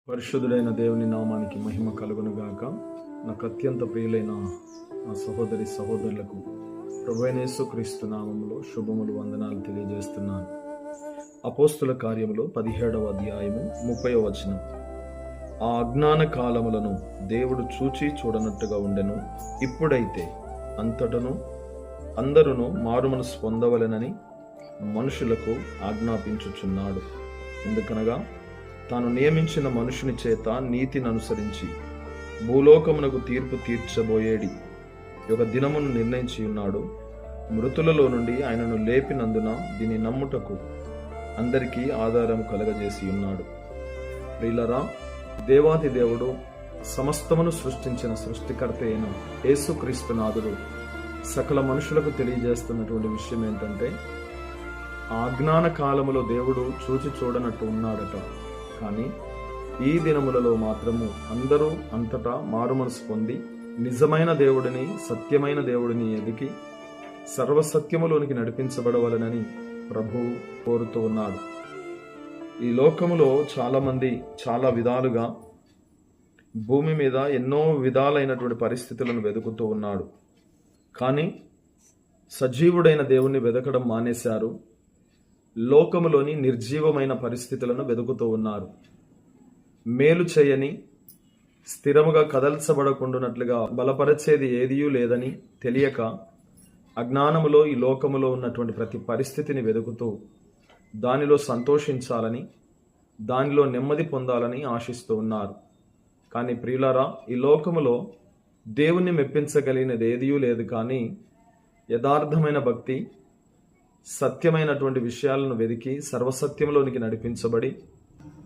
పరిశుద్ధుడైన దేవుని నామానికి మహిమ కలుగును గాక. నాకు అత్యంత ప్రియులైన నా సహోదరులకు ప్రభువైన యేసుక్రీస్తు నామములో శుభములు, వందనాలు తెలియజేస్తున్నాను. అపోస్తుల కార్యములో 17వ అధ్యాయము 30వ వచనం. ఆ అజ్ఞాన కాలములను దేవుడు చూచి చూడనట్టుగా ఉండెను. ఇప్పుడైతే అంతటను అందరూ మారుమనసు పొందవలెనని మనుషులకు ఆజ్ఞాపించుచున్నాడు. ఎందుకనగా తాను నియమించిన మనుషుని చేత నీతిని అనుసరించి భూలోకమునకు తీర్పు తీర్చబోయేడి ఒక దినమును నిర్ణయించి ఉన్నాడు. మృతులలో నుండి ఆయనను లేపినందున దీని నమ్ముటకు అందరికీ ఆధారం కలగజేసి ఉన్నాడు. ప్రియులరా, దేవాది దేవుడు సమస్తమును సృష్టించిన సృష్టికర్త అయిన యేసుక్రీస్తునాథుడు సకల మనుషులకు తెలియజేస్తున్నటువంటి విషయం ఏంటంటే, ఆ అజ్ఞాన కాలములో దేవుడు చూచి చూడనట్టు ఉన్నాడట. కానీ ఈ దినములలో మాత్రము అందరూ అంతటా మారుమనసు పొంది నిజమైన దేవుడిని, సత్యమైన దేవుడిని ఎదిగి సర్వసత్యములోనికి నడిపించబడవలనని ప్రభువు కోరుతూ ఉన్నాడు. ఈ లోకములో చాలామంది చాలా విధాలుగా భూమి మీద ఎన్నో విధాలైనటువంటి పరిస్థితులను వెతుకుతూ ఉన్నాడు. కానీ సజీవుడైన దేవుణ్ణి వెతకడం మానేశారు. లోకములోని నిర్జీవమైన పరిస్థితులను వెతుకుతూ ఉన్నారు. మేలు చేయని, స్థిరముగా కదల్చబడకుండానట్లుగా బలపరచేది ఏదియూ లేదని తెలియక అజ్ఞానములో ఈ లోకములో ఉన్నటువంటి ప్రతి పరిస్థితిని వెతుకుతూ దానిలో సంతోషించాలని, దానిలో నెమ్మది పొందాలని ఆశిస్తూ ఉన్నారు. కానీ ప్రియులారా, ఈ లోకములో దేవుణ్ణి మెప్పించగలిగినది ఏదియూ లేదు. కానీ యథార్థమైన భక్తి, సత్యమైనటువంటి విషయాలను వెదికి సర్వసత్యంలోనికి నడిపించబడి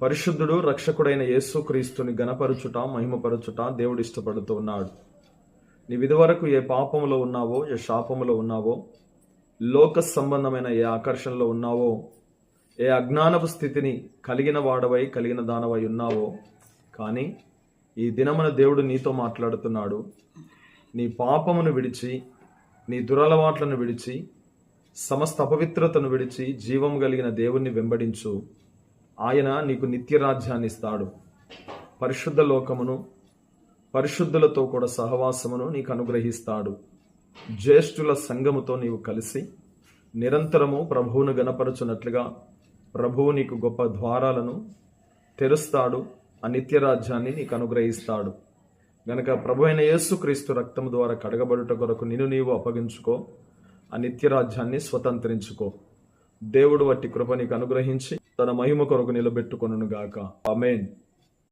పరిశుద్ధుడు, రక్షకుడైన యేసుక్రీస్తుని గణపరుచుట, మహిమపరచుట దేవుడు ఇష్టపడుతూ ఉన్నాడు. నీవు ఇదివరకు ఏ పాపములో ఉన్నావో, ఏ శాపములో ఉన్నావో, లోక సంబంధమైన ఏ ఆకర్షణలో ఉన్నావో, ఏ అజ్ఞానపు స్థితిని కలిగిన వాడవై, కలిగిన దానవై ఉన్నావో, కానీ ఈ దినమున దేవుడు నీతో మాట్లాడుతున్నాడు. నీ పాపమును విడిచి, నీ దురలవాట్లను విడిచి, సమస్త అపవిత్రతను విడిచి జీవం కలిగిన దేవుణ్ణి వెంబడించు. ఆయన నీకు నిత్య రాజ్యాన్ని ఇస్తాడు. పరిశుద్ధ లోకమును, పరిశుద్ధులతో కూడా సహవాసమును నీకు అనుగ్రహిస్తాడు. జ్యేష్ఠుల సంఘముతో నీవు కలిసి నిరంతరము ప్రభువును గణపరచునట్లుగా ప్రభువు నీకు గొప్ప ద్వారాలను తెరుస్తాడు. ఆ నిత్య రాజ్యాన్ని నీకు అనుగ్రహిస్తాడు. గనక ప్రభు అయిన యేసుక్రీస్తు రక్తము ద్వారా కడగబడుట కొరకు నిన్ను నీవు అప్పగించుకో. ఆ నిత్యరాజ్యాన్ని స్వతంత్రించుకో. దేవుడు వట్టి కృప నీకు అనుగ్రహించి తన మహిమ కొరకు నిలబెట్టుకొనుగాక. ఆమేన్.